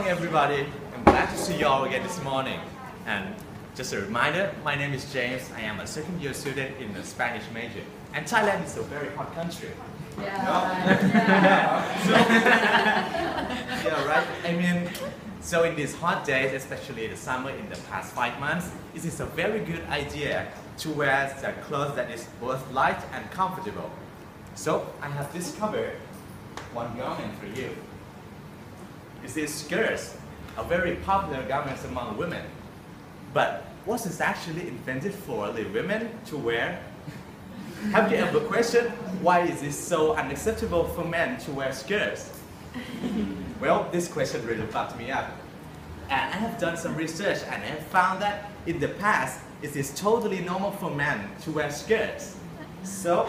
everybody. I'm glad to see you all again this morning. And just a reminder, my name is James. I am a second year student in the Spanish major. And Thailand is a very hot country. Yeah. No? Yeah, right? I mean, so in these hot days, especially the summer in the past 5 months, it is a very good idea to wear the clothes that is both light and comfortable. So I have discovered one garment for you. This is skirts, a very popular garment among women. But what is actually invented for the women to wear? Have you ever questioned why is it so unacceptable for men to wear skirts? Well, this question really fucked me up. And I have done some research and I have found that in the past, it is totally normal for men to wear skirts. So,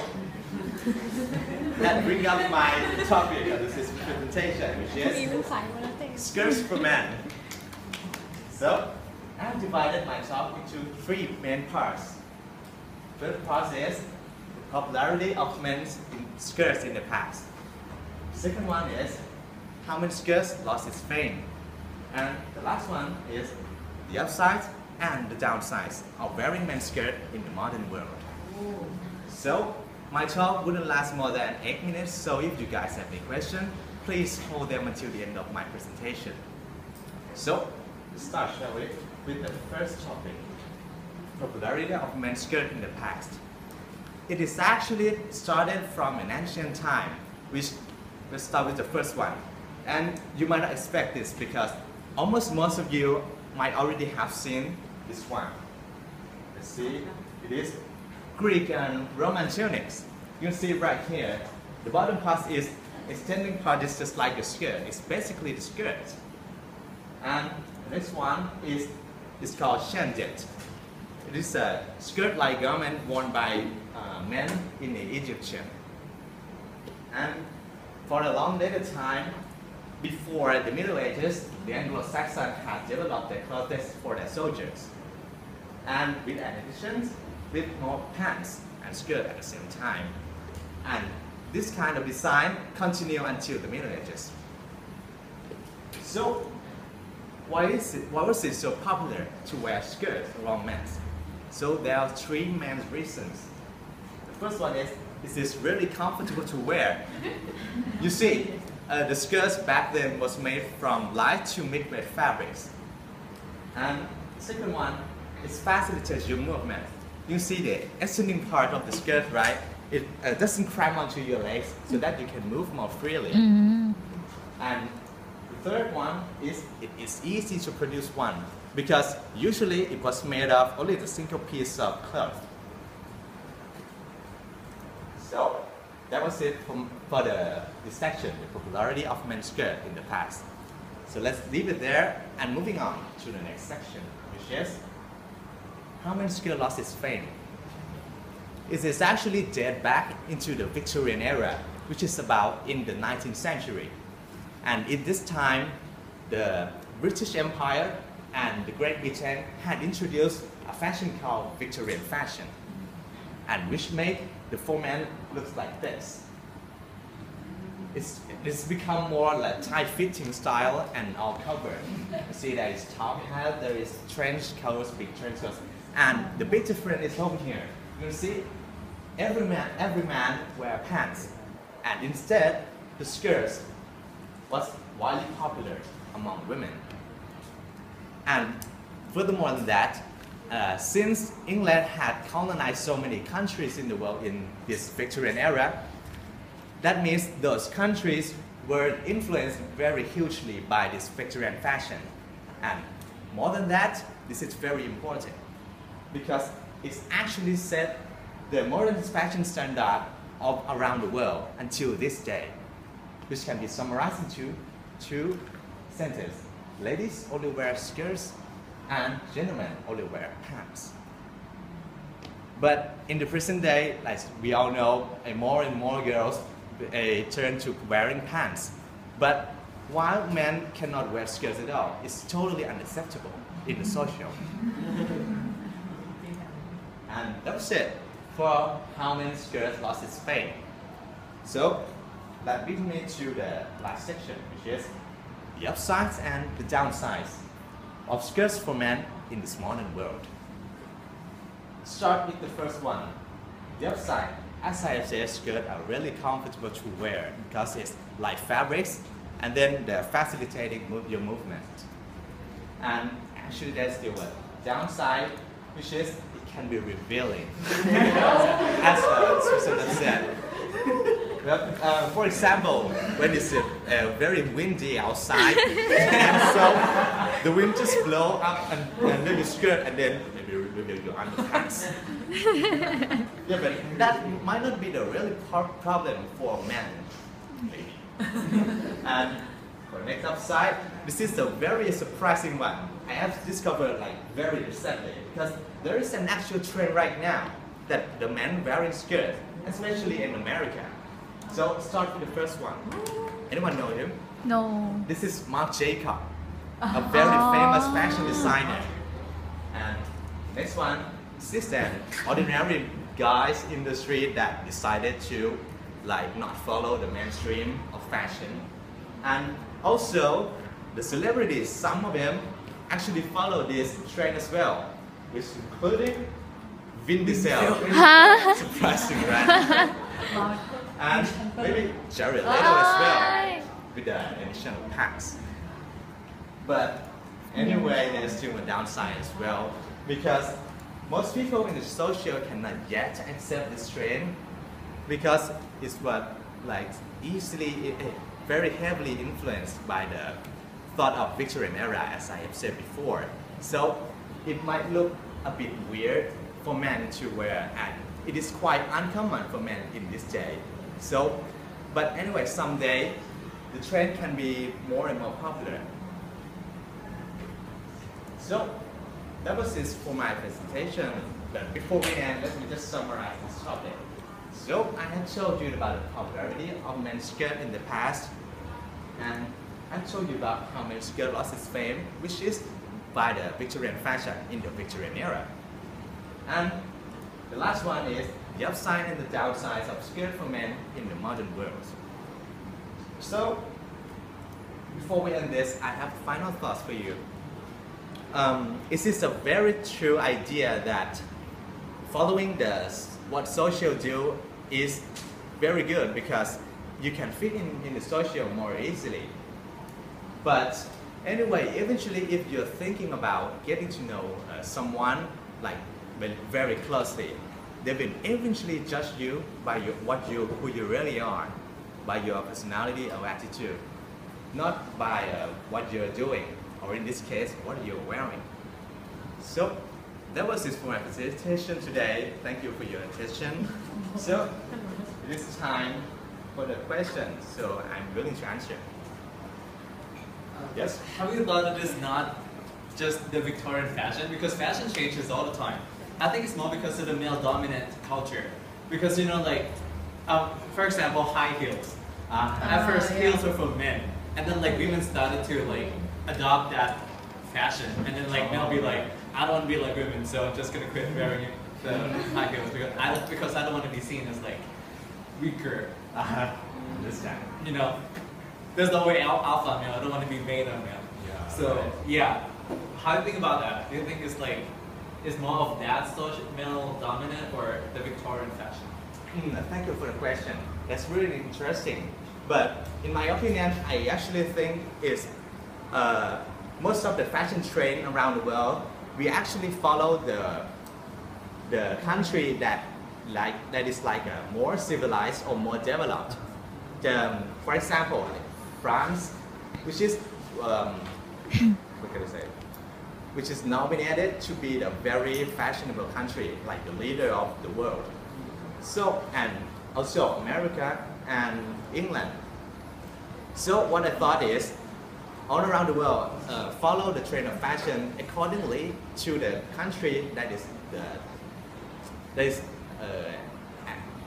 that brings up my topic of this presentation, which is skirts for men. So, I have divided my talk into 3 main parts. First part is the popularity of men's skirts in the past. Second one is how men's skirts lost its fame. And the last one is the upsides and the downsides of wearing men's skirt in the modern world. So, my talk wouldn't last more than 8 minutes, so if you guys have any questions, please hold them until the end of my presentation. So, let's start, shall we, with the first topic, popularity of men's skirt in the past. It is actually started from an ancient time, which let's start with the first one. And you might not expect this because almost most of you might already have seen this one. Let's see, it is Greek and Roman tunics. You can see it right here. The bottom part is extending part is just like a skirt. It's basically the skirt. And the next one is called shandet. It is a skirt-like garment worn by men in the Egyptian. And for a long later time, before the Middle Ages, the Anglo-Saxons had developed their clothes for their soldiers. And with additions, with more pants and skirt at the same time. And this kind of design continued until the Middle Ages. So, why was it so popular to wear skirts around men? So there are 3 main reasons. The first one is this really comfortable to wear. You see, the skirts back then was made from light to mid-weight fabrics. And the second one is facilitates your movement. You see the extending part of the skirt, right? It doesn't cramp onto your legs so that you can move more freely. And the third one is it is easy to produce one because usually it was made of only the single piece of cloth. So that was it for this section, the popularity of men's skirt in the past. So let's leave it there and moving on to the next section, which is how men's skirt lost its fame. It is actually dated back into the Victorian era, which is about in the 19th century. And in this time, the British Empire and the Great Britain had introduced a fashion called Victorian fashion, and which made the formal look like this. It's become more like tight-fitting style and all covered. You see there is top hat, there is trench coats, big trench coats, and the big difference is over here. You can see every man wear pants, and instead the skirts was widely popular among women. And furthermore than that, since England had colonized so many countries in the world in this Victorian era, that means those countries were influenced very hugely by this Victorian fashion. And more than that, this is very important because it's actually set the modern fashion standard of around the world until this day, which can be summarized into 2 sentences. Ladies only wear skirts and gentlemen only wear pants. But in the present day, like we all know, more and more girls turn to wearing pants. But while men cannot wear skirts at all, it's totally unacceptable in the social. And that was it for how men's skirts lost its fame. So that brings me to the last section, which is the upsides and the downsides of skirts for men in this modern world. Start with the first one. The upside, as I have said, skirts are really comfortable to wear because it's light fabrics and then they're facilitating your movement. And actually there's still a downside, which is it can be revealing. As Susan said. Well, for example, when it's very windy outside, and so the wind just blow up and then your skirt and then maybe reveal your underpants. Yeah, but that might not be the really problem for men, maybe. And for the next upside, this is a very surprising one. I have discovered like very recently because there is an actual trend right now that the men wearing skirts, especially in America. So start with the first one. Anyone know him? No. This is Marc Jacob, a very famous fashion designer. And next one, this is an ordinary guys in the street that decided to like not follow the mainstream of fashion. And also the celebrities, some of them actually follow this trend as well, which including Vin Diesel. Surprising, right? And maybe Jared Leto as well, with the additional packs. But anyway, there's still a downside as well, because most people in the social cannot yet accept this trend, because it's what like easily, very heavily influenced by the thought of Victorian era, as I have said before. So it might look a bit weird for men to wear, and it is quite uncommon for men in this day. So, but anyway, someday the trend can be more and more popular. So that was it for my presentation. But before we end, let me just summarize this topic. So I had told you about the popularity of men's skirt in the past, and I told you about how men's skirt lost its fame, which is by the Victorian fashion in the Victorian era. And the last one is the upside and the downsides of skirt for men in the modern world. So, before we end this, I have final thoughts for you. It is a very true idea that following what social do is very good because you can fit in the social more easily. But anyway, eventually if you're thinking about getting to know someone like very closely, they will eventually judge you by who you really are, by your personality or attitude, not by what you're doing, or in this case, what you're wearing. So that was it for my presentation today. Thank you for your attention. So it is time for the questions, so I'm willing to answer. Yes? Have you thought that it's not just the Victorian fashion? Because fashion changes all the time. I think it's more because of the male-dominant culture. Because, you know, like, for example, high heels. At first, heels were for men. And then, like, women started to, like, adopt that fashion. And then, like, they'll be like, I don't want to be like women, so I'm just going to quit wearing the high heels. Because I don't want to be seen as, like, weaker. Understand. You know, there's no way alpha male. I don't want to be beta male. Yeah. So, yeah. How do you think about that? Do you think it's like, is more of that social male dominant or the Victorian fashion? Thank you for the question. That's really interesting. But in my opinion, I actually think it's most of the fashion trend around the world, we actually follow the country that is like more civilized or more developed. For example, France, which is what can I say? Which is nominated to be the very fashionable country, like the leader of the world. So, and also America and England. So what I thought is, all around the world, follow the trend of fashion accordingly to the country that is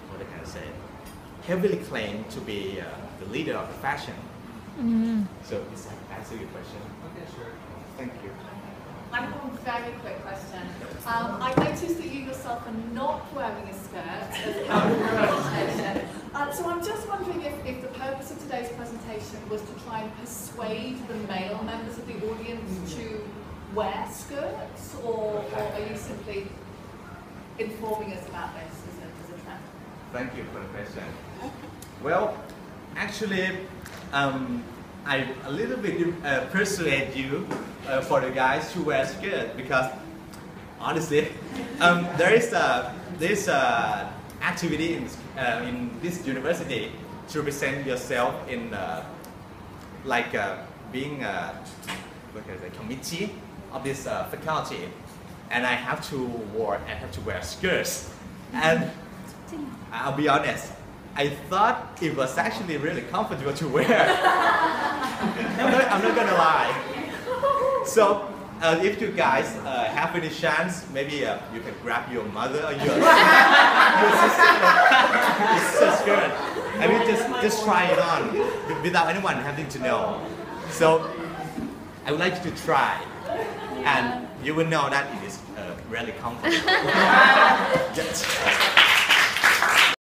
what can I say, heavily claimed to be the leader of the fashion. So does that answer your question? Okay, sure. Thank you. I have one very quick question. I noticed that you yourself are not wearing a skirt as part of the presentation. So I'm just wondering if the purpose of today's presentation was to try and persuade the male members of the audience to wear skirts, or are you simply informing us about this as a trend? Thank you for the question. Well, actually, I a little bit persuade you for the guys to wear skirt, because honestly, there is a activity in this university to present yourself in being a committee of this faculty, and I have to wear skirts, and I'll be honest, I thought it was actually really comfortable to wear. I'm not gonna lie. So if you guys have any chance, maybe you can grab your mother or your sister's skirt. I mean, just try it on without anyone having to know. So I would like you to try, and you will know that it is really comfortable.